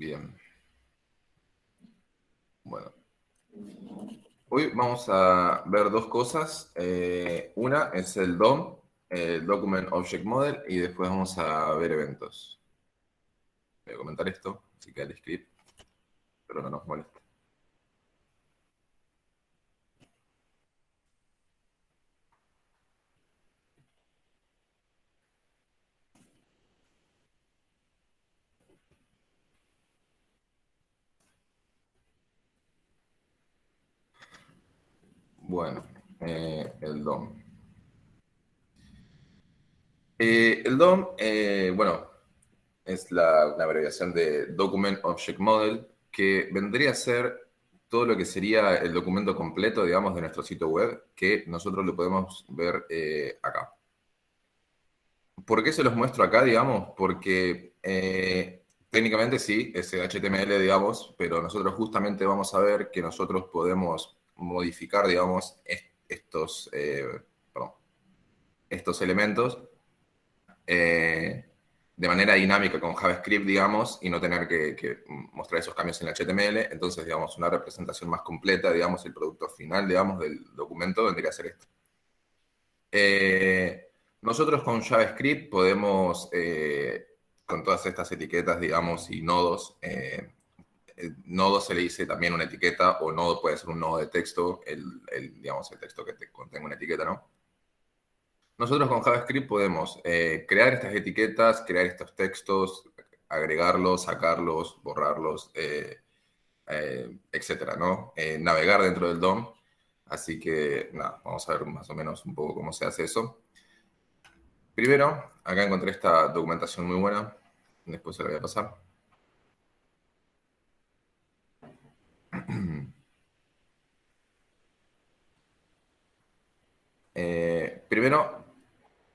Bien, bueno. Hoy vamos a ver dos cosas. Una es el DOM, el Document Object Model, y después vamos a ver eventos. Voy a comentar esto, así que el script, pero no nos molesta. Bueno, el DOM. El DOM, bueno, es una abreviación de Document Object Model, que vendría a ser todo lo que sería el documento completo, digamos, de nuestro sitio web, que nosotros lo podemos ver acá. ¿Por qué se los muestro acá, digamos? Porque técnicamente sí, es HTML, digamos, pero nosotros justamente vamos a ver que nosotros podemos modificar, digamos, perdón, estos elementos eh, de manera dinámica con JavaScript, digamos, y no tener que mostrar esos cambios en HTML. Entonces, digamos, una representación más completa, digamos, el producto final, digamos, del documento vendría a ser esto. Nosotros con JavaScript podemos, con todas estas etiquetas, digamos, y nodos, nodo se le dice también una etiqueta, o nodo puede ser un nodo de texto, digamos, el texto que contenga una etiqueta, ¿no? Nosotros con JavaScript podemos crear estas etiquetas, crear estos textos, agregarlos, sacarlos, borrarlos, etcétera, ¿no? Navegar dentro del DOM. Así que, nada, vamos a ver más o menos un poco cómo se hace eso. Primero, acá encontré esta documentación muy buena, después se la voy a pasar. Primero,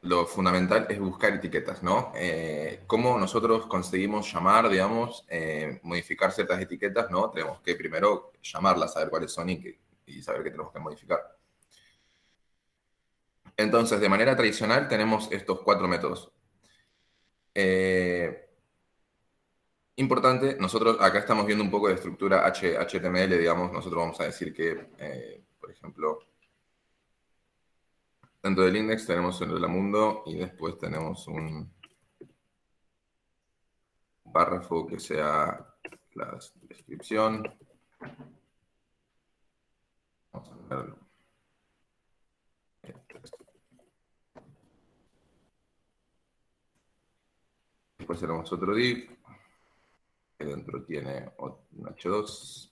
lo fundamental es buscar etiquetas, ¿no? Cómo nosotros conseguimos llamar, digamos, modificar ciertas etiquetas, ¿no? Tenemos que primero llamarlas, saber cuáles son y saber qué tenemos que modificar. Entonces, de manera tradicional tenemos estos cuatro métodos. Eh, Importante, nosotros acá estamos viendo un poco de estructura HTML, digamos, nosotros vamos a decir que, por ejemplo, dentro del index tenemos el de la mundo y después tenemos un párrafo que sea la descripción. Vamos a ver. Después tenemos otro div, que dentro tiene un h2.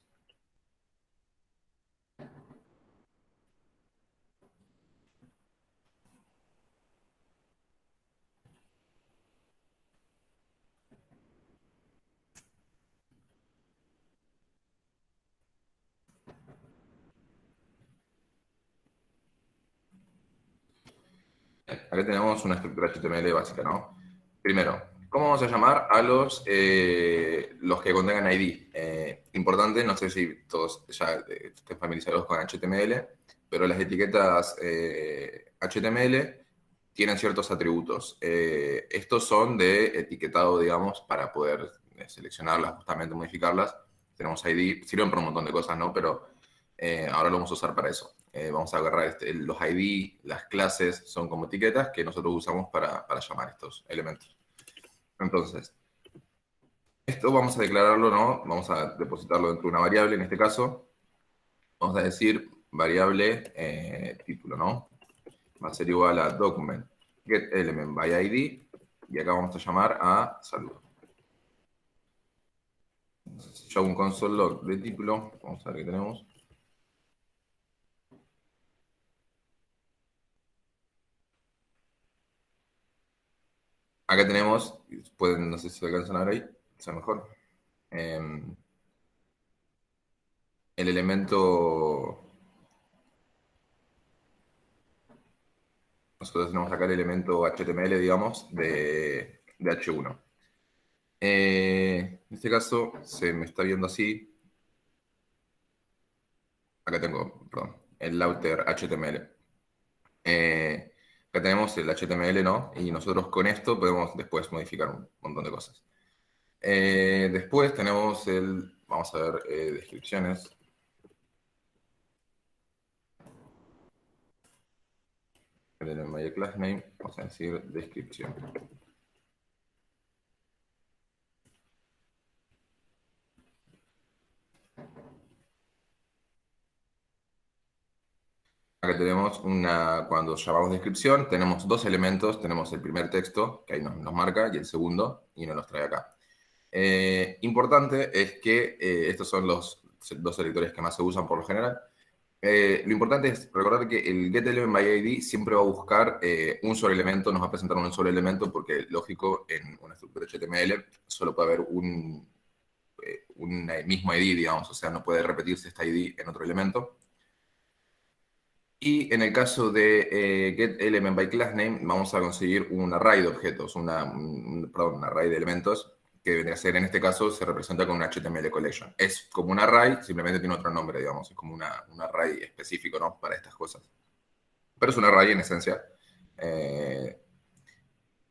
Acá tenemos una estructura HTML básica, ¿no? Primero, ¿cómo vamos a llamar a los que contengan ID? Importante, no sé si todos ya estén familiarizados con HTML, pero las etiquetas HTML tienen ciertos atributos. Estos son de etiquetado, digamos, para poder seleccionarlas, justamente modificarlas. Tenemos ID, sirven para un montón de cosas, ¿no? Pero ahora lo vamos a usar para eso. Vamos a agarrar los ID, las clases, son como etiquetas que nosotros usamos para llamar estos elementos. Entonces, esto vamos a declararlo, ¿no? Vamos a depositarlo dentro de una variable, en este caso. Vamos a decir variable título, ¿no? Va a ser igual a document get element by ID, y acá vamos a llamar a saludo. Entonces, yo hago un console log de título, vamos a ver qué tenemos. Acá tenemos, pueden, no sé si lo alcanzan a ver ahí, sea mejor. El elemento, nosotros tenemos acá el elemento HTML, digamos, de H1. En este caso se me está viendo así. Acá tengo, perdón, el router HTML. Acá tenemos el HTML, ¿no? Y nosotros con esto podemos después modificar un montón de cosas. Después tenemos vamos a ver, descripciones. En el my class name, vamos a decir descripción. Acá tenemos cuando llamamos descripción, tenemos dos elementos, tenemos el primer texto, que ahí nos marca, y el segundo, y nos los trae acá. Importante es que estos son los dos selectores que más se usan por lo general. Lo importante es recordar que el getElementById siempre va a buscar un solo elemento, nos va a presentar un solo elemento, porque lógico, en una estructura HTML solo puede haber un mismo ID, digamos, o sea, no puede repetirse esta ID en otro elemento. Y en el caso de getElementByClassName, vamos a conseguir un array de objetos, perdón, un array de elementos, que vendría a ser, en este caso, se representa con una HTML collection. Es como un array, simplemente tiene otro nombre, digamos, es como un array específico, ¿no? Para estas cosas. Pero es un array en esencia.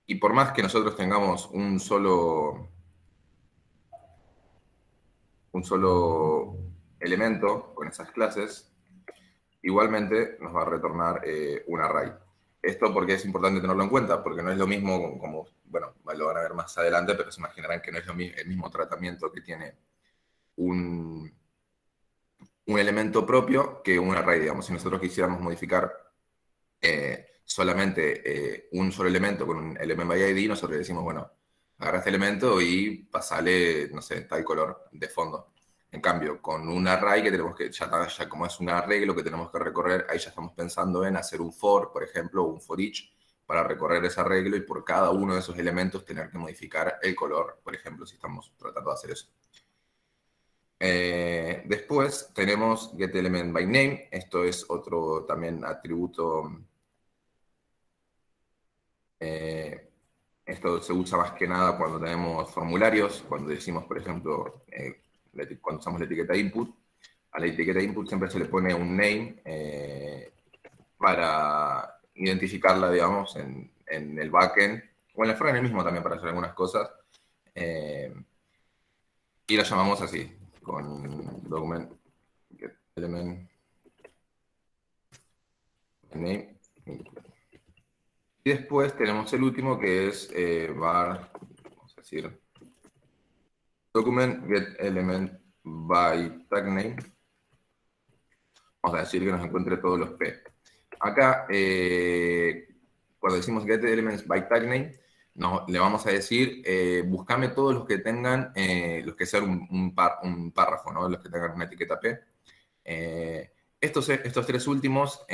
Y por más que nosotros tengamos un solo elemento con esas clases, igualmente nos va a retornar un array. Esto porque es importante tenerlo en cuenta, porque no es lo mismo como, bueno, lo van a ver más adelante, pero se imaginarán que no es el mismo tratamiento que tiene un elemento propio que un array, digamos. Si nosotros quisiéramos modificar solamente un solo elemento con un element by ID, nosotros le decimos, bueno, agarra este elemento y pasale, no sé, tal color de fondo. En cambio, con un array que tenemos que, ya como es un arreglo que tenemos que recorrer, ahí ya estamos pensando en hacer un for, por ejemplo, o un for each, para recorrer ese arreglo y por cada uno de esos elementos tener que modificar el color, por ejemplo, si estamos tratando de hacer eso. Después tenemos getElementByName, esto es otro también atributo. Esto se usa más que nada cuando tenemos formularios, cuando decimos, por ejemplo, cuando usamos la etiqueta input, a la etiqueta input siempre se le pone un name para identificarla, digamos, en el backend, o en el frontend mismo también para hacer algunas cosas, y la llamamos así, con document get element name. Y después tenemos el último que es var, vamos a decir, document get element by tag name. Vamos a decir que nos encuentre todos los P. Acá, cuando decimos get elements by tag name, le vamos a decir, buscame todos los que tengan, los que sean un párrafo, ¿no? Los que tengan una etiqueta P. Estos tres últimos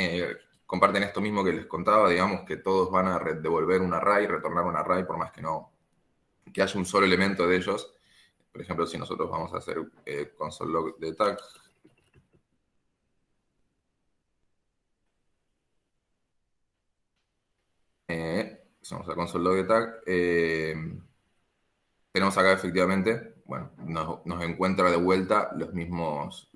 comparten esto mismo que les contaba, digamos que todos van a devolver un array, retornar un array, por más que haya un solo elemento de ellos. Por ejemplo, si nosotros vamos a hacer console log de tag, vamos a console log de tag, tenemos acá efectivamente, bueno, nos encuentra de vuelta los mismos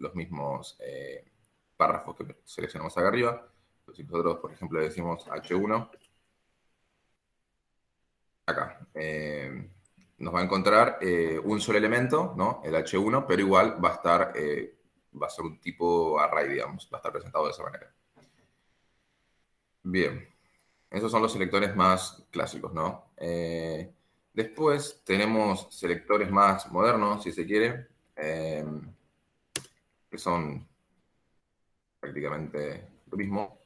párrafos que seleccionamos acá arriba. Entonces, si nosotros, por ejemplo, decimos H1, acá, nos va a encontrar un solo elemento, ¿no? El H1, pero igual va a ser un tipo array, digamos, va a estar presentado de esa manera. Bien, esos son los selectores más clásicos, ¿no? Después tenemos selectores más modernos, si se quiere, que son prácticamente lo mismo,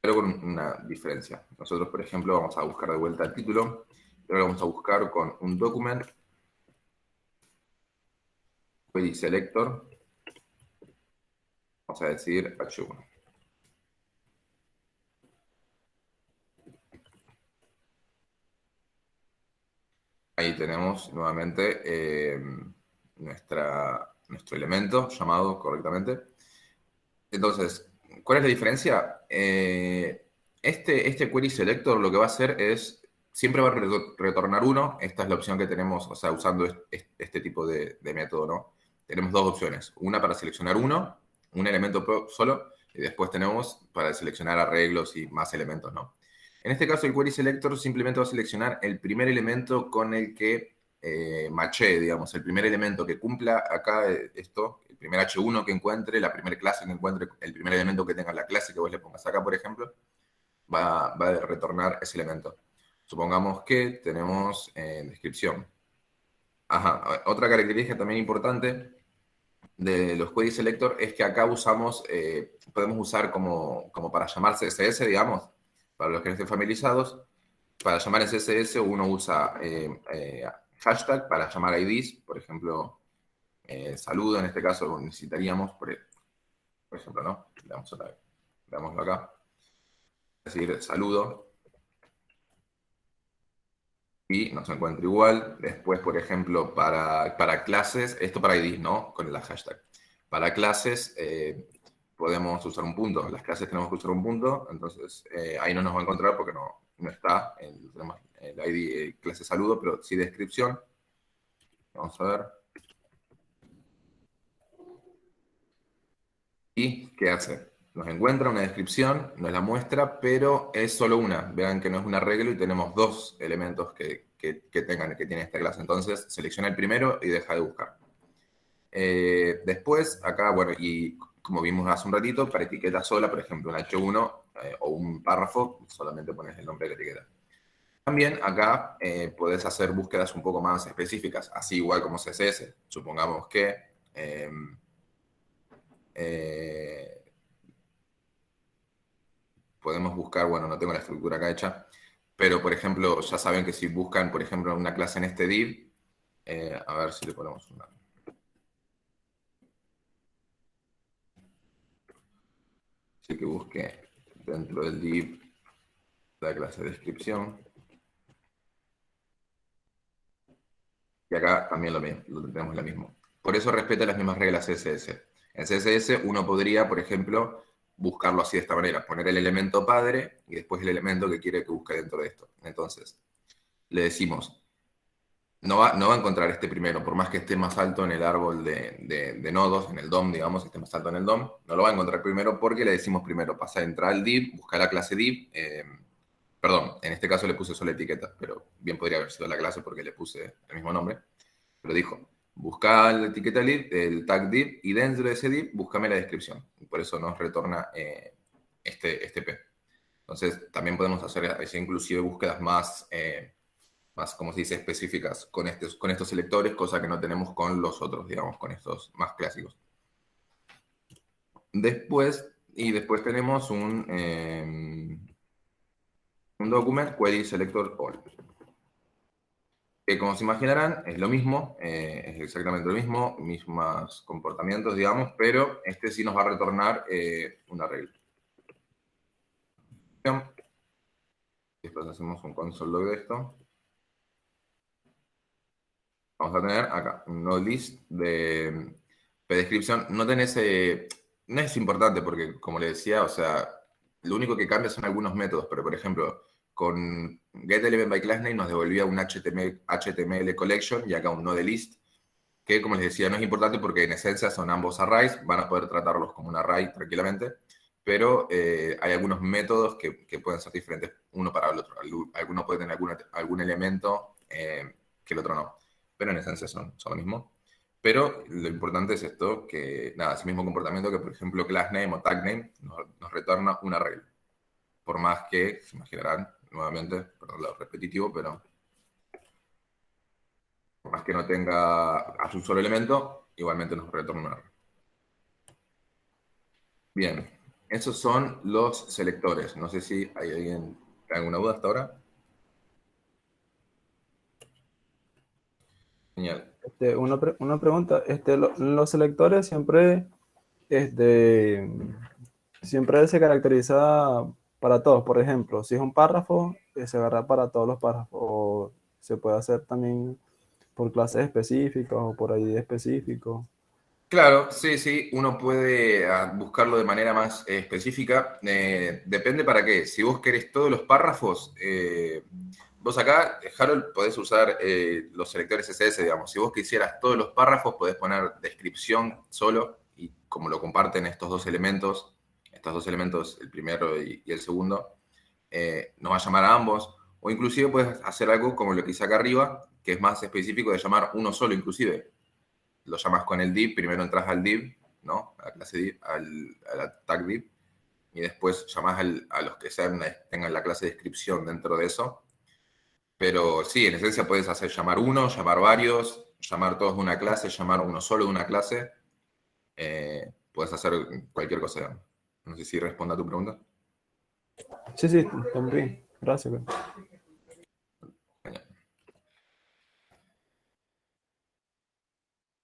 pero con una diferencia. Nosotros, por ejemplo, vamos a buscar de vuelta el título, pero lo vamos a buscar con un document, query selector, vamos a decir H1. Ahí tenemos nuevamente nuestro elemento llamado correctamente. Entonces, ¿cuál es la diferencia? Este query selector lo que va a hacer es, siempre va a retornar uno. Esta es la opción que tenemos, o sea, usando este tipo de método, ¿no? Tenemos dos opciones. Una para seleccionar un elemento solo, y después tenemos para seleccionar arreglos y más elementos, ¿no? En este caso, el query selector simplemente va a seleccionar el primer elemento con el que machee, digamos, el primer elemento que cumpla acá esto, el primer H1 que encuentre, la primera clase que encuentre, el primer elemento que tenga en la clase que vos le pongas acá, por ejemplo, va a retornar ese elemento. Supongamos que tenemos descripción. Ajá, otra característica también importante de los query selector es que acá usamos, podemos usar como para llamar CSS, digamos, para los que no estén familiarizados, para llamar en CSS uno usa hashtag para llamar IDs, por ejemplo, saludo, en este caso necesitaríamos, por ejemplo, ¿no? Veámoslo acá, es decir, saludo, y nos encuentra igual. Después, por ejemplo, para clases, esto para IDs, ¿no? Con la hashtag. Para clases podemos usar un punto. Las clases tenemos que usar un punto, entonces ahí no nos va a encontrar porque no está el ID clase saludo, pero sí descripción. Vamos a ver. ¿Y qué hace? Nos encuentra una descripción, nos la muestra, pero es solo una. Vean que no es un arreglo y tenemos dos elementos que tiene esta clase. Entonces, selecciona el primero y deja de buscar. Después, acá, bueno, y como vimos hace un ratito, para etiqueta sola, por ejemplo, un H1 o un párrafo, solamente pones el nombre de la etiqueta. También acá podés hacer búsquedas un poco más específicas, así igual como CSS. Supongamos que podemos buscar, bueno, no tengo la estructura acá hecha, pero por ejemplo, ya saben que si buscan, por ejemplo, una clase en este div, a ver si le ponemos una. Así que busque dentro del div la clase de descripción. Y acá también tenemos lo mismo. Por eso respeta las mismas reglas CSS. En CSS uno podría, por ejemplo, buscarlo así de esta manera, poner el elemento padre y después el elemento que quiere que busque dentro de esto. Entonces, le decimos, no va a encontrar este primero, por más que esté más alto en el árbol de nodos, en el DOM, digamos, esté más alto en el DOM, no lo va a encontrar primero porque le decimos primero, pasa a entrar al div, buscar la clase div, perdón, en este caso le puse solo etiqueta, pero bien podría haber sido la clase porque le puse el mismo nombre, pero dijo, busca la etiqueta div, el tag div, y dentro de ese div, búscame la descripción, y por eso nos retorna este P. Entonces, también podemos hacer inclusive búsquedas más como se dice, específicas con estos selectores, cosa que no tenemos con los otros, digamos, con estos más clásicos. Después tenemos un document query selector all. Que como se imaginarán, es lo mismo, es exactamente lo mismo, mismos comportamientos, digamos, pero este sí nos va a retornar una regla. Después hacemos un console log de esto. Vamos a tener acá un node list de descripción. No tenés, no es importante porque, como le decía, o sea, lo único que cambia son algunos métodos, pero por ejemplo, con getElementByClassName nos devolvía un HTML collection y acá un node list, que como les decía, no es importante porque en esencia son ambos arrays, van a poder tratarlos como un array tranquilamente, pero hay algunos métodos que pueden ser diferentes uno para el otro. Alguno puede tener algún elemento que el otro no, pero en esencia son lo mismo. Pero lo importante es esto, que nada, es el mismo comportamiento que, por ejemplo, className o tagName nos retorna una regla. Por más que, se imaginarán, nuevamente, perdón lo repetitivo, pero por más que no tenga a un solo elemento, igualmente nos retorna una regla. Bien, esos son los selectores. No sé si hay alguien que tenga alguna duda hasta ahora. Genial. Una pregunta, los selectores este, siempre se caracteriza para todos. Por ejemplo, si es un párrafo, se agarra para todos los párrafos. O se puede hacer también por clases específicas o por ID específico. Claro, sí, sí, uno puede buscarlo de manera más específica. Depende para qué. Si vos querés todos los párrafos, vos acá, Harold, podés usar los selectores CSS, digamos. Si vos quisieras todos los párrafos, podés poner descripción solo y como lo comparten estos dos elementos, el primero y el segundo, nos va a llamar a ambos. O inclusive puedes hacer algo como lo que hice acá arriba, que es más específico de llamar uno solo inclusive. Lo llamas con el div, primero entras al div, ¿no? A la clase div, al tag div, y después llamás a los que tengan la clase de descripción dentro de eso. Pero sí, en esencia puedes hacer llamar uno, llamar varios, llamar todos de una clase, llamar uno solo de una clase. Puedes hacer cualquier cosa. No sé si responda a tu pregunta. Sí, sí, también. Gracias, güey. Genial.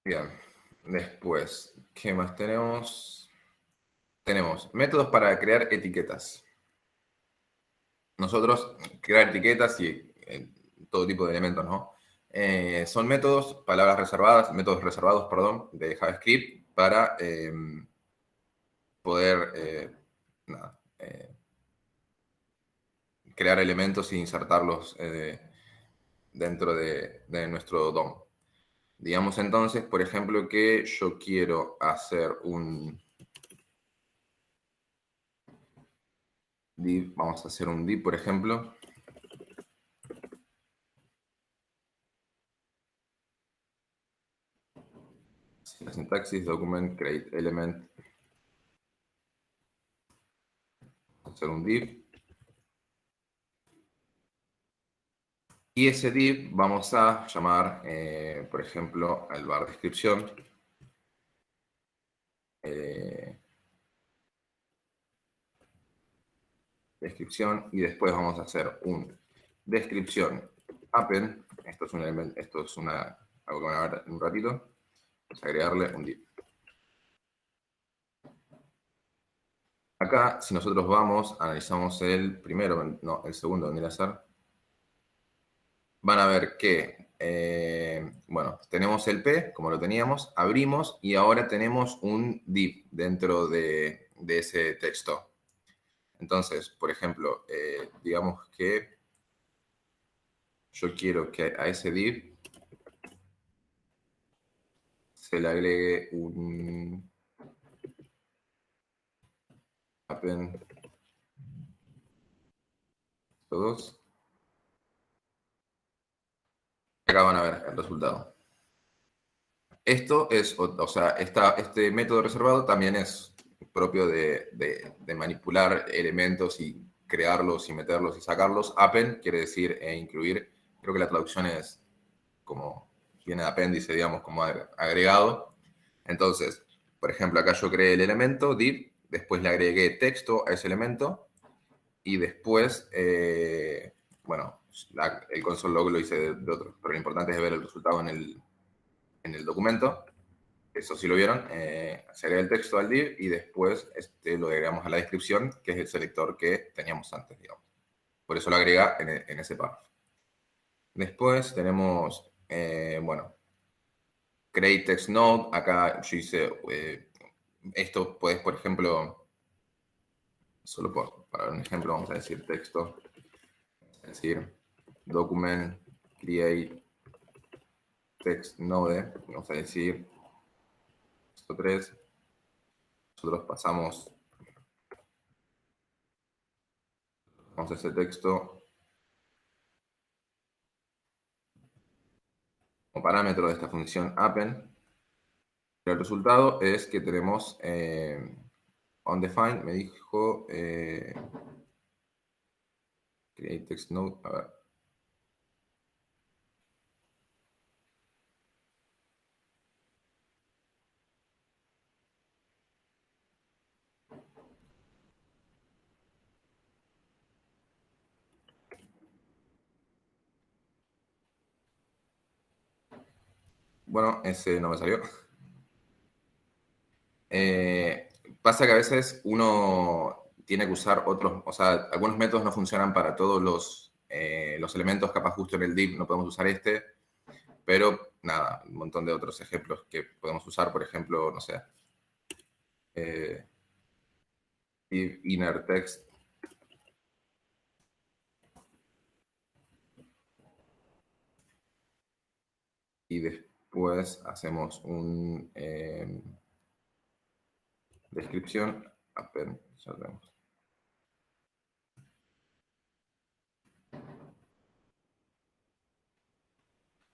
Bien. Después, ¿qué más tenemos? Tenemos métodos para crear etiquetas. Nosotros, crear etiquetas y todo tipo de elementos, ¿no? Son métodos, palabras reservadas, métodos reservados, perdón, de JavaScript para poder nada, crear elementos e insertarlos dentro de nuestro DOM. Digamos entonces, por ejemplo, que yo quiero hacer un div, vamos a hacer un div, por ejemplo. La sintaxis, document, create element, hacer un div. Y ese div vamos a llamar, por ejemplo, al bar descripción. Descripción, y después vamos a hacer un descripción append. Esto es un elemento, algo que van a ver en un ratito. Vamos a agregarle un div. Acá, si nosotros vamos, analizamos el primero, no, el segundo vendría a ser, van a ver que, bueno, tenemos el P, como lo teníamos, abrimos y ahora tenemos un div dentro de ese texto. Entonces, por ejemplo, digamos que yo quiero que a ese div se le agregue un append todos. Acá van a ver el resultado. Esto es, o sea, este método reservado también es propio de manipular elementos y crearlos y meterlos y sacarlos. Append quiere decir incluir, creo que la traducción es como, viene de apéndice, digamos, como agregado. Entonces, por ejemplo, acá yo creé el elemento div, después le agregué texto a ese elemento y después, bueno, el console log lo hice de otro, pero lo importante es ver el resultado en el documento. Eso sí lo vieron, se agrega el texto al div y después lo agregamos a la descripción, que es el selector que teníamos antes, digamos. Por eso lo agrega en ese párrafo. Después tenemos, bueno, create text node. Acá yo hice, esto puedes, por ejemplo, solo para un ejemplo, vamos a decir texto, es decir, document create text node, vamos a decir esto 3. Nosotros pasamos ese texto como parámetro de esta función append. El resultado es que tenemos onDefine, me dijo create text node, a ver. Bueno, ese no me salió. Pasa que a veces uno tiene que usar otros, o sea, algunos métodos no funcionan para todos los elementos, capaz justo en el div no podemos usar este, pero nada, un montón de otros ejemplos que podemos usar, por ejemplo, no sé, div inner text. Y después hacemos un descripción, append, ya tenemos.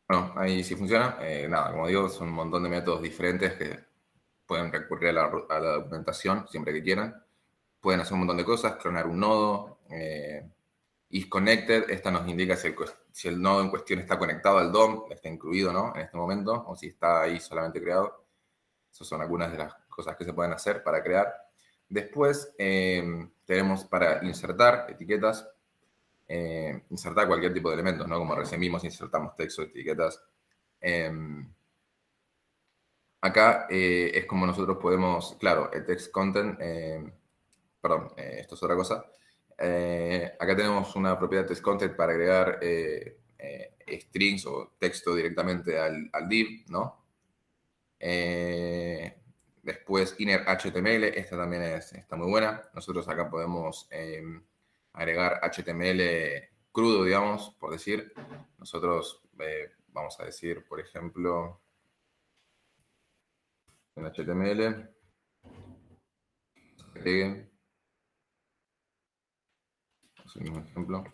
Bueno, ahí sí funciona. Nada, como digo, son un montón de métodos diferentes que pueden recurrir a la documentación siempre que quieran. Pueden hacer un montón de cosas, clonar un nodo. Is connected, esta nos indica si el nodo en cuestión está conectado al DOM, está incluido, ¿no? En este momento, o si está ahí solamente creado. Esas son algunas de las cosas que se pueden hacer para crear. Después tenemos para insertar etiquetas, insertar cualquier tipo de elementos, ¿no? Como recién vimos, insertamos texto, etiquetas. Acá es como nosotros podemos, claro, el text content, perdón, esto es otra cosa. Acá tenemos una propiedad text content para agregar strings o texto directamente al div, ¿no? Después inner HTML, esta también está muy buena. Nosotros acá podemos agregar HTML crudo, digamos, por decir. Nosotros vamos a decir, por ejemplo, en HTML, agreguen, es el mismo ejemplo.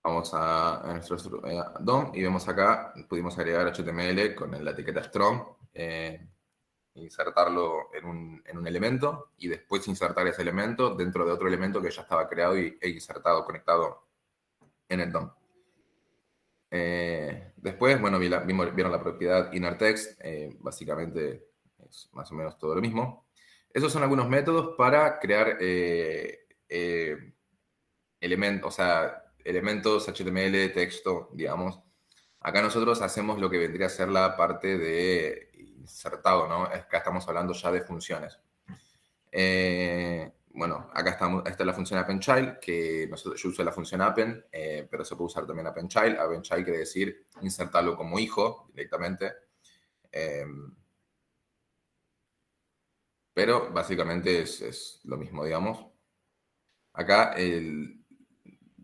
Vamos a nuestro DOM y vemos acá, pudimos agregar HTML con la etiqueta strong, insertarlo en un elemento y después insertar ese elemento dentro de otro elemento que ya estaba creado e insertado, conectado en el DOM. Después, bueno, vieron la propiedad inner text, básicamente es más o menos todo lo mismo. Esos son algunos métodos para crear elementos, o sea, elementos HTML, texto, digamos. Acá nosotros hacemos lo que vendría a ser la parte de insertado, ¿no? Acá estamos hablando ya de funciones. Bueno, acá está la función append_child, que yo uso la función append, pero se puede usar también append_child. Append_child quiere decir insertarlo como hijo directamente. Pero básicamente es lo mismo, digamos. Acá el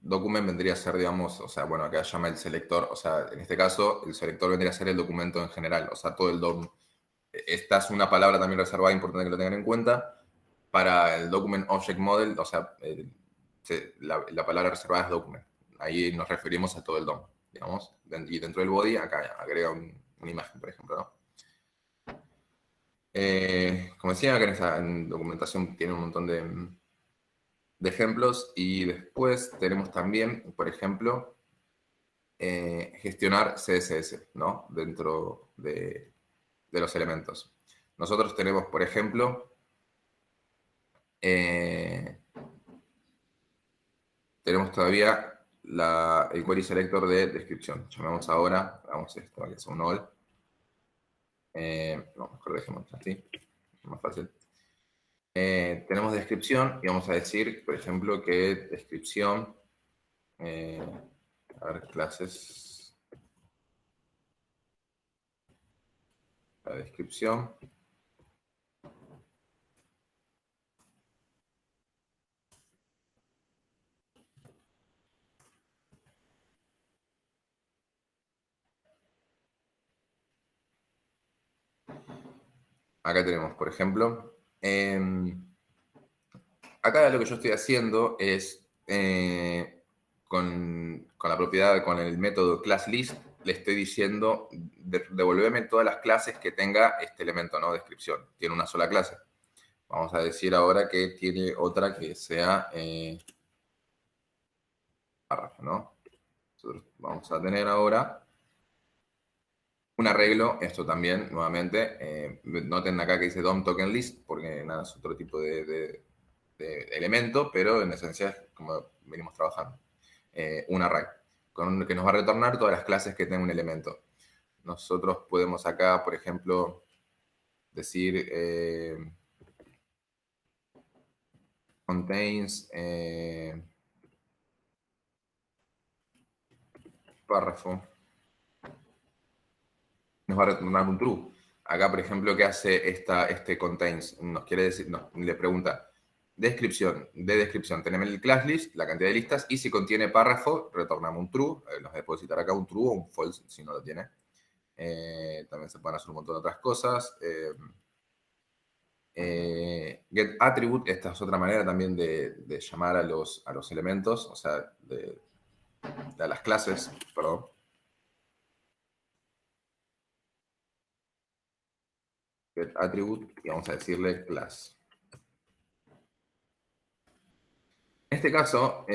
document vendría a ser, digamos, o sea, bueno, acá llama el selector, o sea, en este caso el selector vendría a ser el documento en general, o sea, todo el DOM. Esta es una palabra también reservada, importante que lo tengan en cuenta. Para el Document Object Model, o sea, la palabra reservada es document. Ahí nos referimos a todo el DOM, digamos. Y dentro del body, acá agrega una imagen, por ejemplo, ¿no? Como decía, acá en documentación tiene un montón de ejemplos y después tenemos también, por ejemplo, gestionar CSS, ¿no? Dentro de los elementos. Nosotros tenemos, por ejemplo, tenemos todavía el query selector de descripción. Llamemos ahora, vamos esto, que es un all. No, mejor dejemos así, es más fácil. Tenemos descripción y vamos a decir, por ejemplo, que descripción, a ver, clases, la descripción. Acá tenemos, por ejemplo, acá lo que yo estoy haciendo es, con la propiedad, con el método classList, le estoy diciendo, devolveme todas las clases que tenga este elemento, ¿no? Descripción. Tiene una sola clase. Vamos a decir ahora que tiene otra que sea párrafo, ¿no? Nosotros vamos a tener ahora un arreglo, esto también, nuevamente, noten acá que dice DOM token list, porque nada, es otro tipo de elemento, pero en esencia es como venimos trabajando. Un array, que nos va a retornar todas las clases que tenga un elemento. Nosotros podemos acá, por ejemplo, decir contains párrafo, nos va a retornar un true. Acá, por ejemplo, ¿qué hace este contains? Nos quiere decir, le pregunta, descripción, de descripción, tenemos el class list, la cantidad de listas, y si contiene párrafo, retornamos un true, nos va a depositar acá un true o un false si no lo tiene. También se pueden hacer un montón de otras cosas. getAttribute, esta es otra manera también de llamar a los elementos, o sea, a las clases, perdón. GetAttribute y vamos a decirle class. En este caso,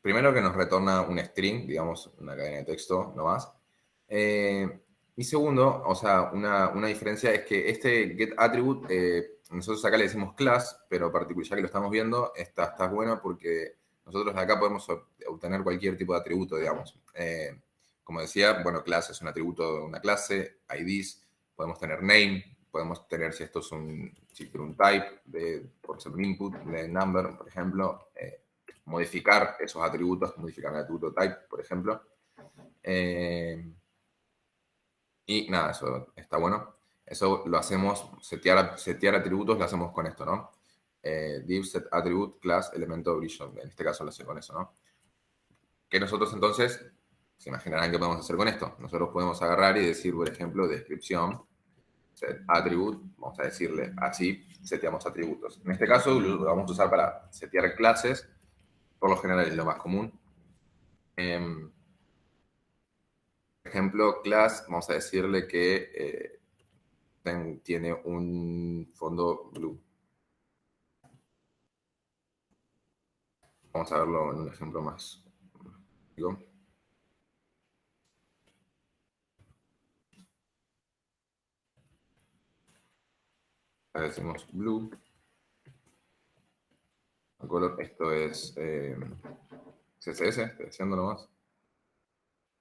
primero que nos retorna un string, digamos, una cadena de texto, no más. Y segundo, o sea, una diferencia es que este getAttribute, nosotros acá le decimos class, pero particular, ya que lo estamos viendo, está bueno porque nosotros acá podemos obtener cualquier tipo de atributo, digamos. Como decía, bueno, class es un atributo de una clase, IDs, podemos tener name, podemos tener si esto es un type, por ser un input, de number, por ejemplo, modificar esos atributos, modificar el atributo type, por ejemplo. Y nada, eso está bueno. Eso lo hacemos, setear atributos lo hacemos con esto, ¿no? Div set attribute class elemento origin. En este caso lo hace con eso, ¿no? Que nosotros entonces, se imaginarán qué podemos hacer con esto. Nosotros podemos agarrar y decir, por ejemplo, descripción, set attribute, vamos a decirle así, seteamos atributos. En este caso lo vamos a usar para setear clases, por lo general es lo más común. Por ejemplo, class, vamos a decirle que tiene un fondo blue. Vamos a verlo en un ejemplo más. ¿Digo? Ahora decimos blue. El color, esto es CSS, estoy haciendo nomás.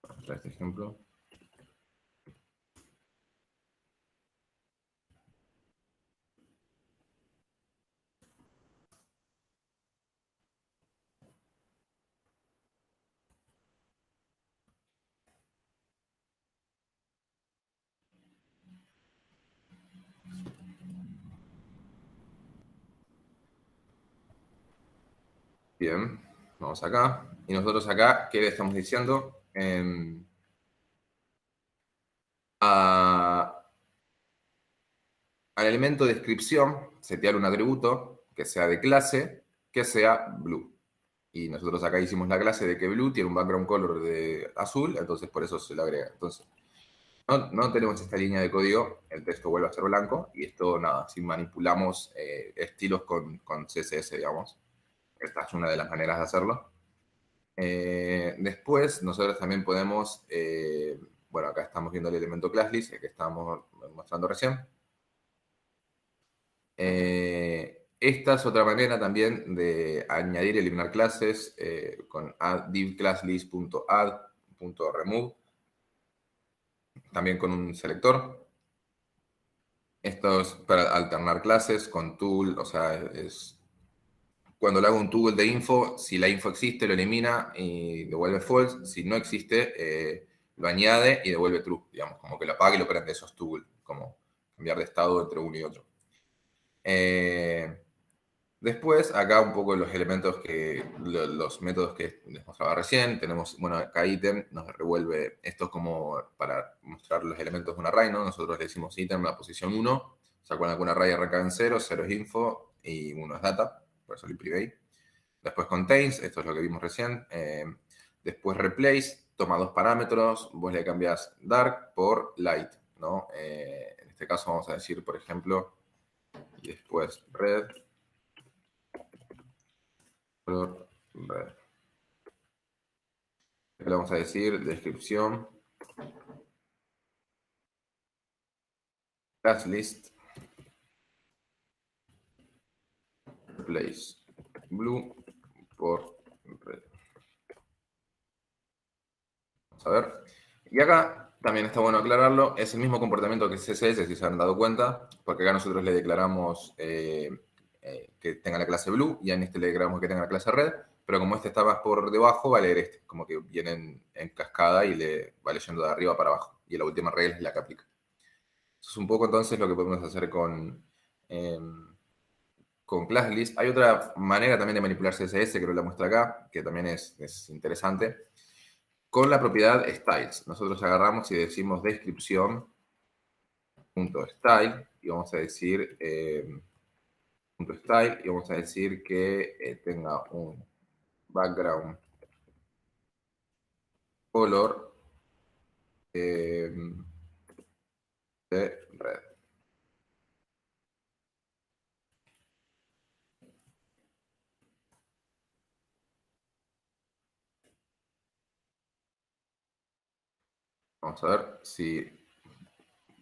Vamos a traer este ejemplo. Bien, vamos acá. Y nosotros acá, ¿qué le estamos diciendo? Al elemento descripción, setear un atributo que sea de clase, que sea blue. Y nosotros acá hicimos la clase de que blue tiene un background color de azul, entonces por eso se lo agrega. Entonces, no tenemos esta línea de código, el texto vuelve a ser blanco, y esto nada, si manipulamos estilos con CSS, digamos. Esta es una de las maneras de hacerlo. Después, nosotros también podemos, bueno, acá estamos viendo el elemento classList, el que estábamos mostrando recién. Esta es otra manera también de añadir y eliminar clases con div classList.add.remove, también con un selector. Esto es para alternar clases con tool, o sea, es cuando le hago un tool de info, si la info existe, lo elimina y devuelve false. Si no existe, lo añade y devuelve true, digamos, como que lo apaga y lo prende. Esos tools, como cambiar de estado entre uno y otro. Después, acá un poco los elementos los métodos que les mostraba recién. Tenemos, bueno, acá ítem nos revuelve, esto es como para mostrar los elementos de un array, ¿no? Nosotros le decimos ítem la posición 1, o sea, cuando algún array arranca en 0, 0 es info y 1 es data, por eso el private. Después contains, esto es lo que vimos recién. Después replace, toma dos parámetros, vos le cambias dark por light, ¿no? En este caso vamos a decir, por ejemplo, y después red, color red. Le vamos a decir descripción, class list, replace blue por red. Vamos a ver. Y acá también está bueno aclararlo, es el mismo comportamiento que CSS, si se han dado cuenta, porque acá nosotros le declaramos que tenga la clase blue y en este le declaramos que tenga la clase red, pero como este está más por debajo, va a leer este, como que viene en cascada y le va leyendo de arriba para abajo. Y la última regla es la que aplica. Eso es un poco entonces lo que podemos hacer con ClassList. Hay otra manera también de manipular CSS que no la muestra acá, que también es interesante. Con la propiedad styles, nosotros agarramos y decimos descripción punto style y vamos a decir punto style y vamos a decir que tenga un background color de red. Vamos a ver si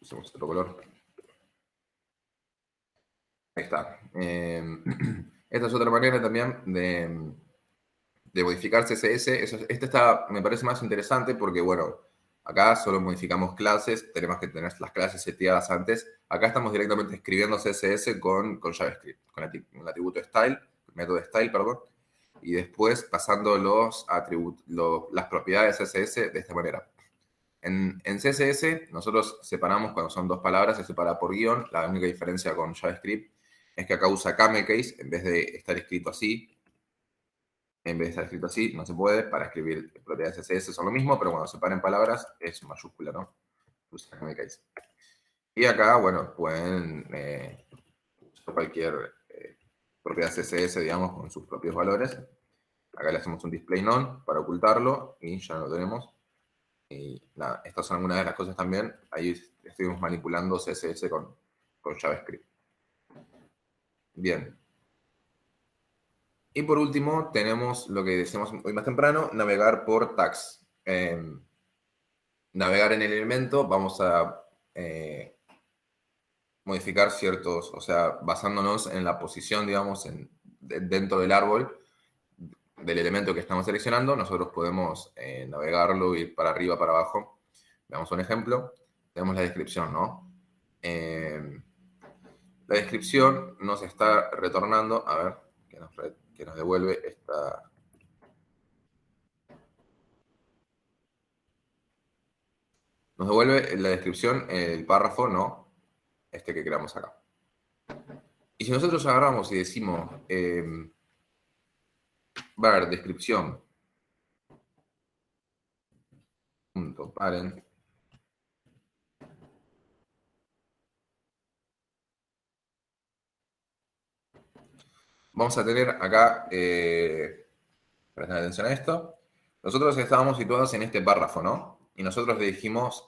usamos otro color. Ahí está. Esta es otra manera también de modificar CSS. Este está, me parece más interesante porque, bueno, acá solo modificamos clases, tenemos que tener las clases seteadas antes. Acá estamos directamente escribiendo CSS con JavaScript, con el atributo style, el método style, perdón, y después pasando los atributos, las propiedades de CSS de esta manera. En CSS nosotros separamos cuando son dos palabras, se separa por guión. La única diferencia con JavaScript es que acá usa camel case en vez de estar escrito así. En vez de estar escrito así, no se puede. Para escribir propiedades CSS son lo mismo, pero cuando separen palabras es mayúscula, ¿no? Usa camel case. Y acá, bueno, pueden usar cualquier propiedad CSS, digamos, con sus propios valores. Acá le hacemos un display none para ocultarlo y ya no lo tenemos. Y nada, estas son algunas de las cosas también. Ahí estuvimos manipulando CSS con JavaScript. Bien. Y por último, tenemos lo que decíamos hoy más temprano, navegar por tags. Navegar en el elemento, vamos a modificar ciertos, o sea, basándonos en la posición, digamos, dentro del árbol del elemento que estamos seleccionando, nosotros podemos navegarlo, ir para arriba, para abajo. Veamos un ejemplo. Tenemos la descripción, ¿no? La descripción nos está retornando, a ver, que nos devuelve esta... Nos devuelve la descripción, el párrafo, ¿no? Este que creamos acá. Y si nosotros agarramos y decimos, var descripción, punto, parent, vamos a tener acá, presten atención a esto, nosotros estábamos situados en este párrafo, ¿no? Y nosotros le dijimos,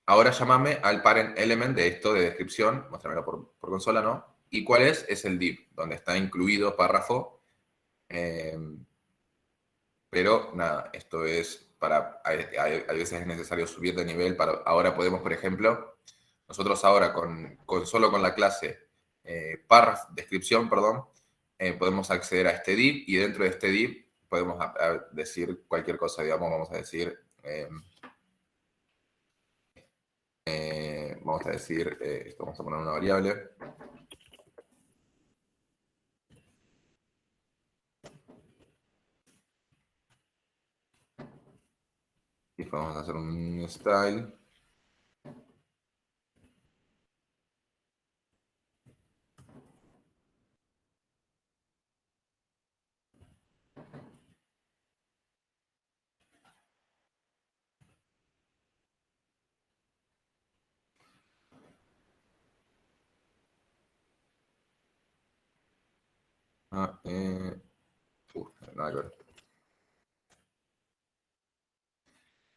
ahora llámame al parent element de esto de descripción, muéstramelo por consola, ¿no? ¿Y cuál es? Es el div, donde está incluido párrafo. Pero nada, esto es para, hay veces es necesario subir de nivel. Ahora podemos, por ejemplo, nosotros ahora solo con la clase descripción, perdón, podemos acceder a este div y dentro de este div podemos decir cualquier cosa, digamos, vamos a decir... esto vamos a poner una variable. Y vamos a hacer un style. Ah, nada que ver.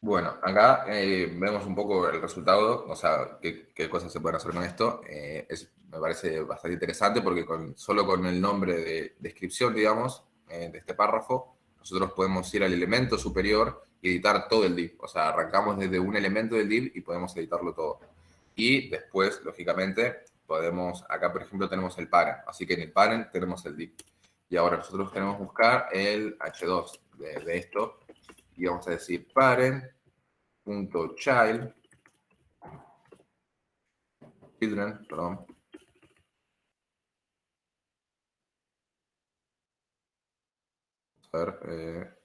Bueno, acá vemos un poco el resultado, o sea, qué cosas se pueden hacer con esto. Me parece bastante interesante porque solo con el nombre de descripción, digamos, de este párrafo, nosotros podemos ir al elemento superior y editar todo el div. O sea, arrancamos desde un elemento del div y podemos editarlo todo. Y después, lógicamente, acá por ejemplo tenemos el parent, así que en el parent tenemos el div. Y ahora nosotros queremos buscar el h2 de esto y vamos a decir parent.child, children, perdón. A ver,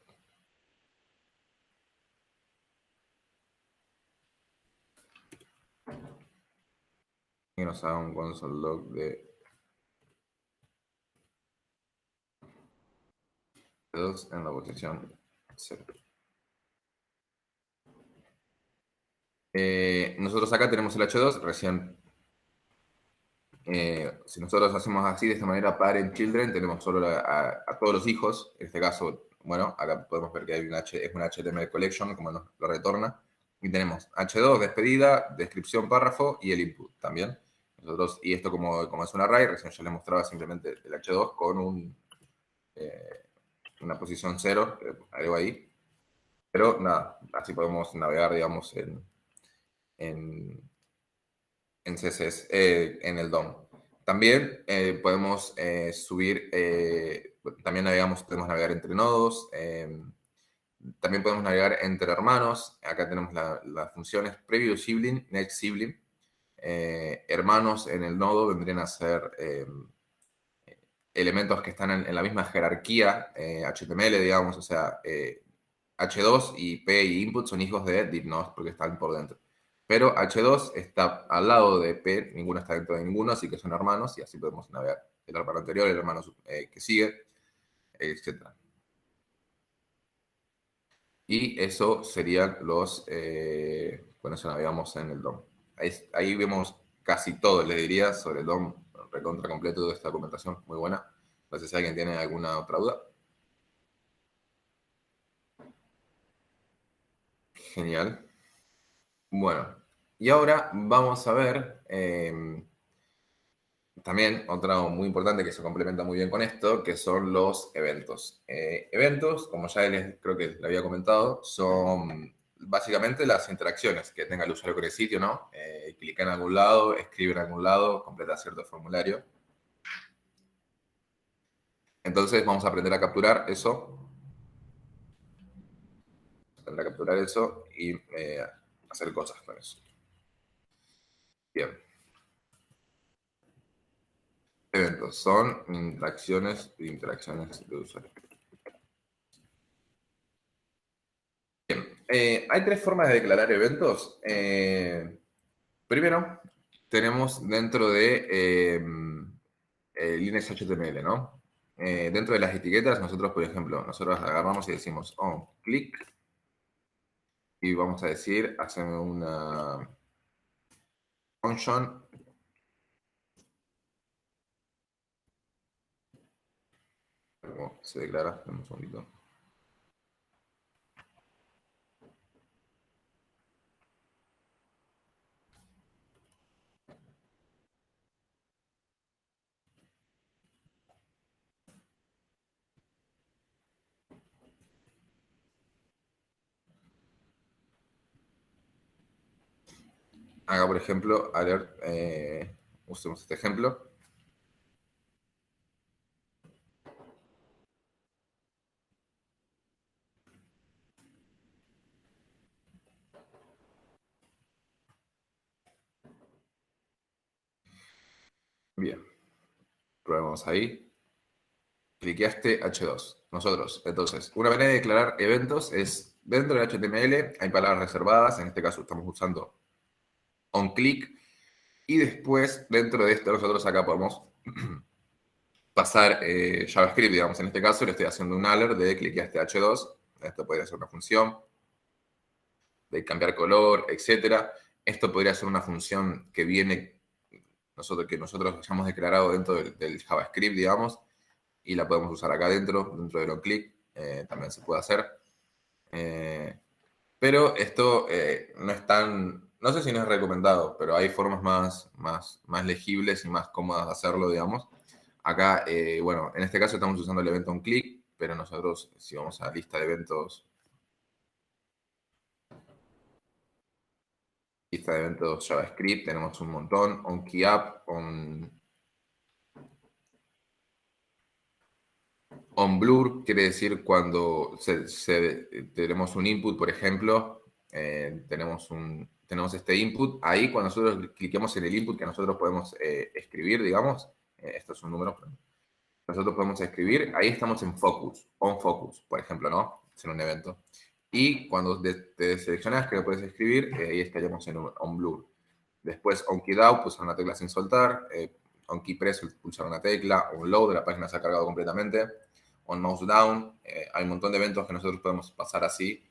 que nos haga un console log de 2 en la posición 0. Nosotros acá tenemos el H2, recién, si nosotros hacemos así, de esta manera, parent, children, tenemos solo a todos los hijos, en este caso, bueno, acá podemos ver que hay es un HTML collection, como nos lo retorna, y tenemos H2, despedida, descripción, párrafo, y el input también. Nosotros, y esto como es un array, recién yo les mostraba simplemente el H2 con una posición 0, algo ahí, pero nada, así podemos navegar, digamos, en, en CSS, en el DOM. También podemos subir, también podemos navegar entre nodos, también podemos navegar entre hermanos. Acá tenemos las funciones previous sibling, next sibling. Hermanos en el nodo vendrían a ser elementos que están en la misma jerarquía HTML, digamos, o sea, H2 y P y input son hijos de didNodes porque están por dentro. Pero H2 está al lado de P, ninguno está dentro de ninguno, así que son hermanos y así podemos navegar el hermano anterior, el hermano que sigue, etc. Y eso serían con eso navegamos en el DOM. Ahí vemos casi todo, le diría, sobre el DOM, recontra completo de esta documentación, muy buena. No sé si alguien tiene alguna otra duda. Genial. Bueno, y ahora vamos a ver también otro muy importante que se complementa muy bien con esto, que son los eventos. Eventos, como ya creo que le había comentado, son básicamente las interacciones que tenga el usuario con el sitio, ¿no? Clica en algún lado, escribe en algún lado, completa cierto formulario. Entonces vamos a aprender a capturar eso. Aprender a capturar eso y hacer cosas con eso. Bien. Eventos son interacciones de usuario. Bien. Hay tres formas de declarar eventos. Primero, tenemos dentro de Linux HTML, ¿no? Dentro de las etiquetas, nosotros, por ejemplo, nosotros agarramos y decimos on click y vamos a decir, hacemos una function. ¿Cómo se declara? Dame un segundito. Acá, por ejemplo, alert, usemos este ejemplo. Bien, probemos ahí. Cliqueaste H2. Nosotros, entonces, una manera de declarar eventos es, dentro del HTML hay palabras reservadas, en este caso estamos usando onClick, y después, dentro de esto, nosotros acá podemos pasar JavaScript, digamos, en este caso le estoy haciendo un alert de cliqueaste H2, esto podría ser una función, de cambiar color, etcétera. Esto podría ser una función que viene, que nosotros hayamos declarado dentro del JavaScript, digamos, y la podemos usar acá dentro del onClick, también se puede hacer. Pero esto no es tan, no sé si no es recomendado, pero hay formas más legibles y más cómodas de hacerlo, digamos. Acá, bueno, en este caso estamos usando el evento onClick, pero nosotros, si vamos a la lista de eventos, JavaScript, tenemos un montón, onKeyApp, onBlur, quiere decir cuando tenemos un input, por ejemplo, tenemos este input, ahí cuando nosotros cliquemos en el input que nosotros podemos escribir, digamos, esto es un número, nosotros podemos escribir, ahí estamos en focus, on focus, por ejemplo, ¿no? Es en un evento. Y cuando te seleccionas que lo puedes escribir, ahí estaríamos en on blur. Después on key down, pulsar una tecla sin soltar, on key press, pulsar una tecla, on load, la página se ha cargado completamente, on mouse down, hay un montón de eventos que nosotros podemos pasar así.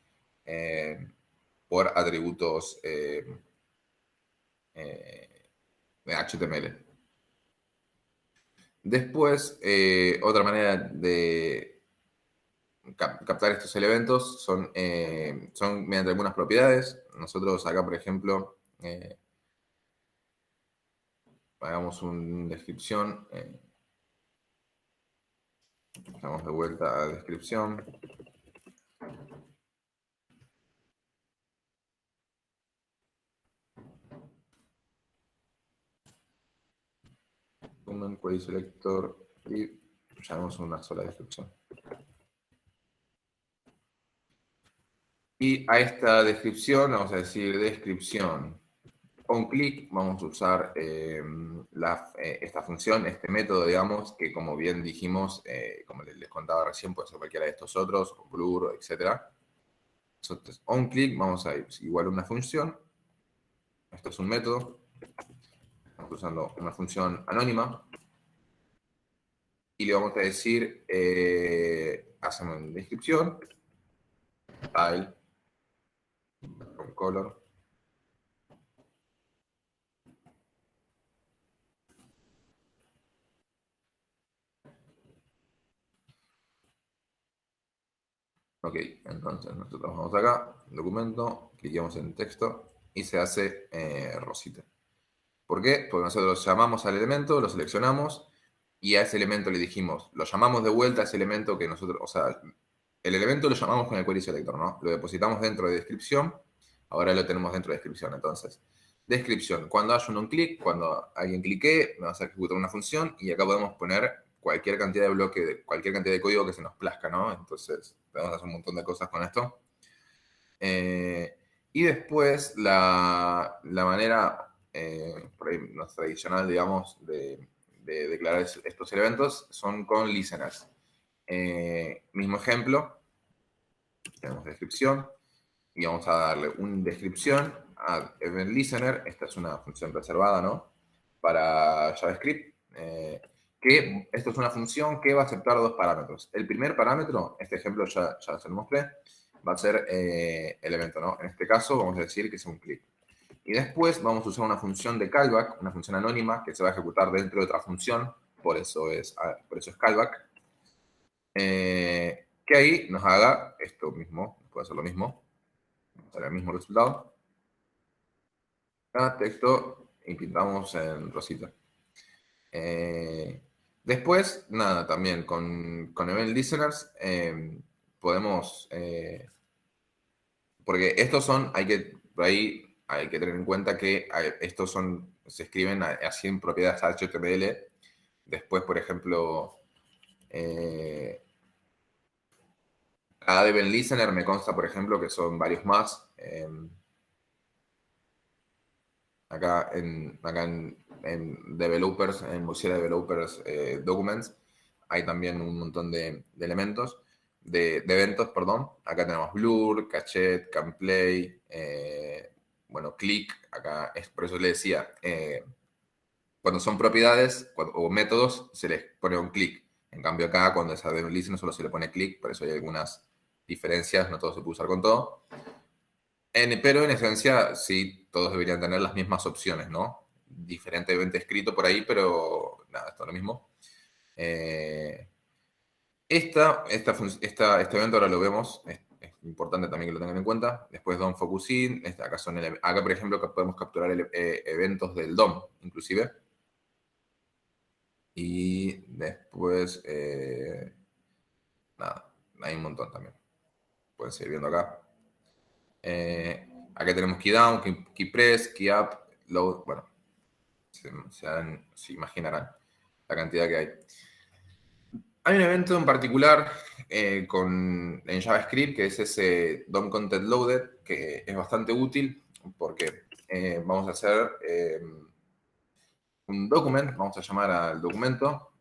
por atributos de HTML. Después, otra manera de captar estos elementos son mediante algunas propiedades. Nosotros acá, por ejemplo, hagamos una descripción. Vamos de vuelta a descripción. Un query selector y llamamos una sola descripción. Y a esta descripción, vamos a decir descripción on click, vamos a usar esta función, este método, digamos, que como bien dijimos, como les contaba recién, puede ser cualquiera de estos otros, o blur, etc. Entonces, on click, vamos a ir igual a una función. Esto es un método. Estamos usando una función anónima. Y le vamos a decir, hacemos una descripción, style, con color. Ok, entonces nosotros vamos acá, documento, cliqueamos en texto y se hace rosita. ¿Por qué? Porque nosotros llamamos al elemento, lo seleccionamos y a ese elemento le dijimos, lo llamamos de vuelta a ese elemento que nosotros, o sea, el elemento lo llamamos con el query selector, ¿no? Lo depositamos dentro de descripción, ahora lo tenemos dentro de descripción. Entonces, descripción, cuando haya un clic, cuando alguien clique, vamos a ejecutar una función y acá podemos poner cualquier cantidad de bloque, cualquier cantidad de código que se nos plazca, ¿no? Entonces, podemos hacer un montón de cosas con esto. Y después, la manera por ahí, no tradicional, digamos, de declarar estos eventos son con listeners. Mismo ejemplo, tenemos descripción y vamos a darle una descripción a event listener. Esta es una función reservada, ¿no? Para JavaScript. Que esto es una función que va a aceptar dos parámetros. El primer parámetro, este ejemplo ya se lo mostré, va a ser el evento, ¿no? En este caso vamos a decir que es un click. Y después vamos a usar una función de callback, una función anónima que se va a ejecutar dentro de otra función, por eso es callback, que ahí nos haga esto mismo, puede hacer lo mismo, hacer el mismo resultado. Acá texto y pintamos en rosita. Después, nada, también con Event Listeners podemos, porque estos son, por ahí hay que tener en cuenta que estos se escriben así en propiedades HTML. Después, por ejemplo, cada Event Listener me consta, por ejemplo, que son varios más. Acá en Developers, en Mozilla Developers Documents, hay también un montón de elementos, de eventos, perdón. Acá tenemos Blur, Cachet, CanPlay, bueno, Click. Acá, por eso le decía, cuando son propiedades o métodos, se les pone un click. En cambio acá, cuando es Event Listener, solo se le pone click, por eso hay algunas diferencias, no todo se puede usar con todo. Pero en esencia, sí, todos deberían tener las mismas opciones, ¿no? Diferente evento escrito por ahí, pero nada, esto es lo mismo. Este evento ahora lo vemos, es importante también que lo tengan en cuenta. Después DOM Focus In, acá por ejemplo podemos capturar eventos del DOM, inclusive. Y después, nada, hay un montón también. Pueden seguir viendo acá. Acá tenemos key down, key press, key up, load. Bueno, se imaginarán la cantidad que hay. Hay un evento en particular en JavaScript que es ese DOM Content Loaded, que es bastante útil porque vamos a hacer un document, vamos a llamar al documento,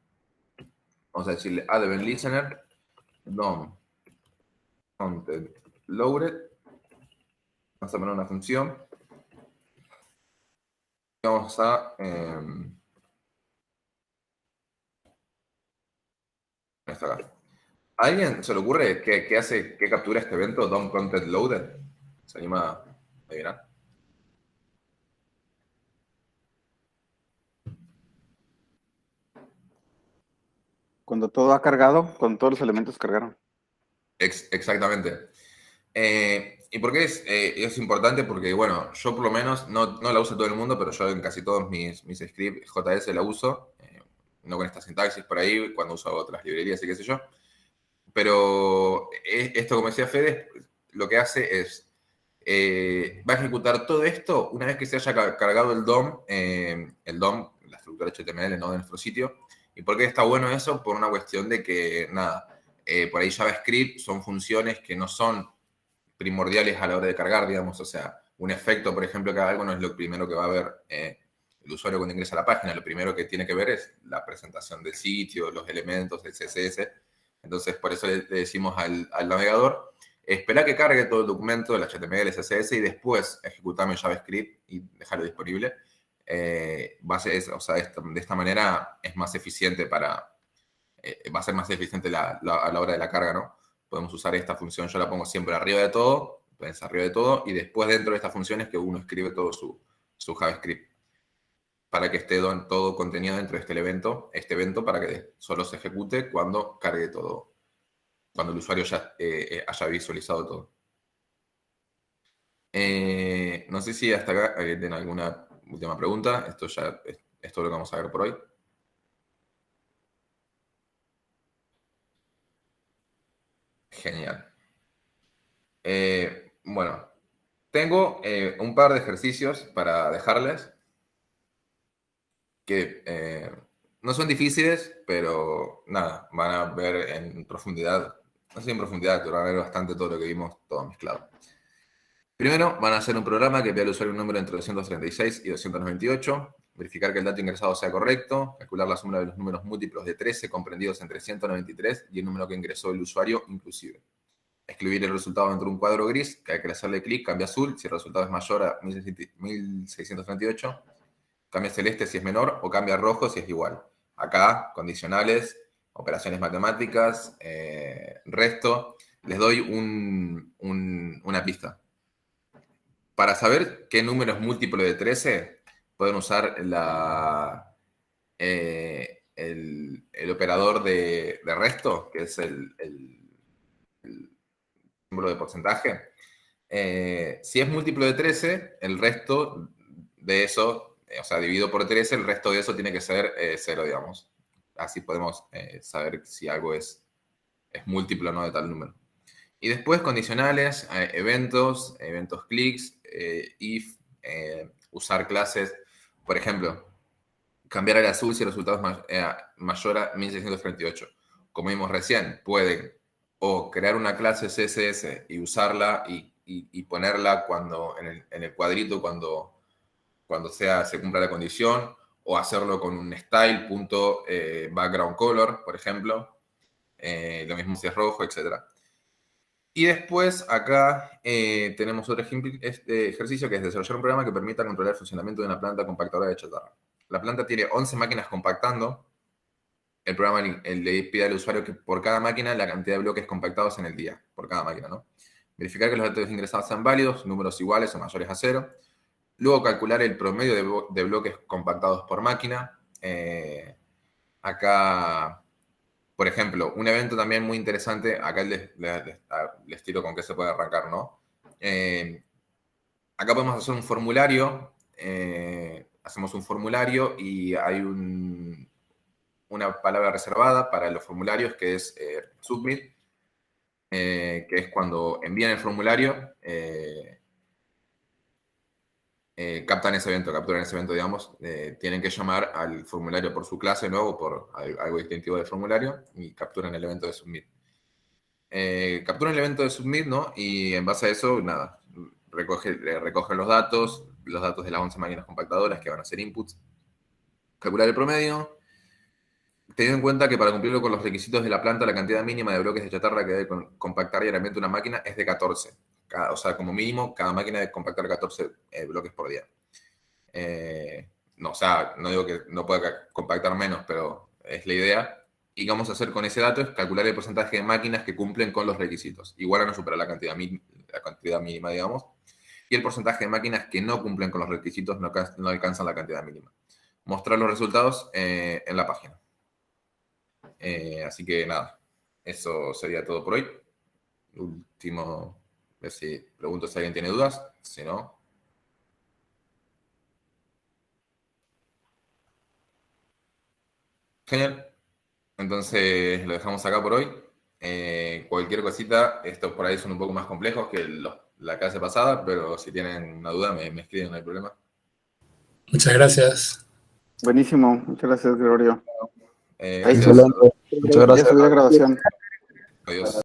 vamos a decirle add event listener, DOM Content Loaded, vamos a poner una función, vamos a esta acá. ¿A alguien se le ocurre qué captura este evento DOM Content Loaded? ¿Se anima? Me dirán. Cuando todo ha cargado, cuando todos los elementos cargaron. Exactamente. ¿Y por qué es importante? Porque, bueno, yo por lo menos, no la uso todo el mundo, pero yo en casi todos mis scripts JS la uso, no con esta sintaxis por ahí, cuando uso otras librerías y qué sé yo. Pero esto, como decía Fede, lo que hace es, va a ejecutar todo esto una vez que se haya cargado el DOM, la estructura HTML, ¿no?, de nuestro sitio. ¿Y por qué está bueno eso? Por una cuestión de que, nada, por ahí JavaScript son funciones que no son primordiales a la hora de cargar, digamos. O sea, un efecto, por ejemplo, que haga algo no es lo primero que va a ver el usuario cuando ingresa a la página. Lo primero que tiene que ver es la presentación del sitio, los elementos, el CSS. Entonces, por eso le decimos al navegador, espera que cargue todo el documento, el HTML, el CSS, y después ejecutame JavaScript y dejarlo disponible. O sea, de esta manera es más eficiente va a ser más eficiente a la hora de la carga, ¿no? Podemos usar esta función, yo la pongo siempre arriba de todo, pues arriba de todo, y después dentro de esta función es que uno escribe todo su JavaScript para que esté todo contenido dentro de este evento para que solo se ejecute cuando cargue todo, cuando el usuario ya haya visualizado todo. No sé si hasta acá tienen alguna última pregunta. Esto ya es todo lo que vamos a ver por hoy. Genial. Bueno, tengo un par de ejercicios para dejarles que no son difíciles, pero nada, van a ver en profundidad, no sé en profundidad, pero van a ver bastante todo lo que vimos, todo mezclado. Primero, van a hacer un programa que pide al usuario un número entre 236 y 298, verificar que el dato ingresado sea correcto, calcular la suma de los números múltiplos de 13 comprendidos entre 193 y el número que ingresó el usuario inclusive. Escribir el resultado dentro de un cuadro gris, que hay que hacerle clic, cambia azul, si el resultado es mayor a 1638, cambia celeste si es menor, o cambia rojo si es igual. Acá, condicionales, operaciones matemáticas, resto, les doy una pista. Para saber qué número es múltiplo de 13, pueden usar el operador de resto, que es el símbolo de porcentaje. Si es múltiplo de 13, el resto de eso, o sea, dividido por 13, el resto de eso tiene que ser 0, digamos. Así podemos saber si algo es múltiplo o no de tal número. Y después condicionales, eventos clics, if, usar clases. Por ejemplo, cambiar el azul si el resultado es mayor a 1638. Como vimos recién, pueden o crear una clase CSS y usarla y ponerla en el cuadrito cuando se cumpla la condición, o hacerlo con un style.background color, por ejemplo. Lo mismo si es rojo, etc. Y después acá tenemos otro ejercicio que es desarrollar un programa que permita controlar el funcionamiento de una planta compactadora de chatarra. La planta tiene 11 máquinas compactando. El programa le pide al usuario que por cada máquina la cantidad de bloques compactados en el día, por cada máquina, ¿no? Verificar que los datos ingresados sean válidos, números iguales o mayores a 0. Luego calcular el promedio de bloques compactados por máquina. Acá, por ejemplo, un evento también muy interesante, acá les tiro con qué se puede arrancar, ¿no? Acá podemos hacer un formulario, hacemos un formulario y hay una palabra reservada para los formularios que es submit, que es cuando envían el formulario, capturan ese evento, digamos, tienen que llamar al formulario por su clase, ¿no? O por algo distintivo del formulario y capturan el evento de submit. Capturan el evento de submit, ¿no? Y en base a eso, nada, recogen los datos de las 11 máquinas compactadoras que van a ser inputs, calcular el promedio, teniendo en cuenta que para cumplirlo con los requisitos de la planta, la cantidad mínima de bloques de chatarra que debe compactar diariamente una máquina es de 14. O sea, como mínimo, cada máquina debe compactar 14 bloques por día. No, o sea, no digo que no pueda compactar menos, pero es la idea. Y qué vamos a hacer con ese dato es calcular el porcentaje de máquinas que cumplen con los requisitos. Igual a no superar la cantidad mínima, digamos. y el porcentaje de máquinas que no cumplen con los requisitos no alcanzan la cantidad mínima. Mostrar los resultados en la página. Así que nada, eso sería todo por hoy. Último, a ver si pregunto si alguien tiene dudas, si no. Genial. Entonces lo dejamos acá por hoy. Cualquier cosita, estos por ahí son un poco más complejos que la clase pasada, pero si tienen una duda me escriben, no hay problema. Muchas gracias. Buenísimo, muchas gracias, Gregorio. Gracias. Excelente. Muchas Ya gracias. subí la grabación. Adiós.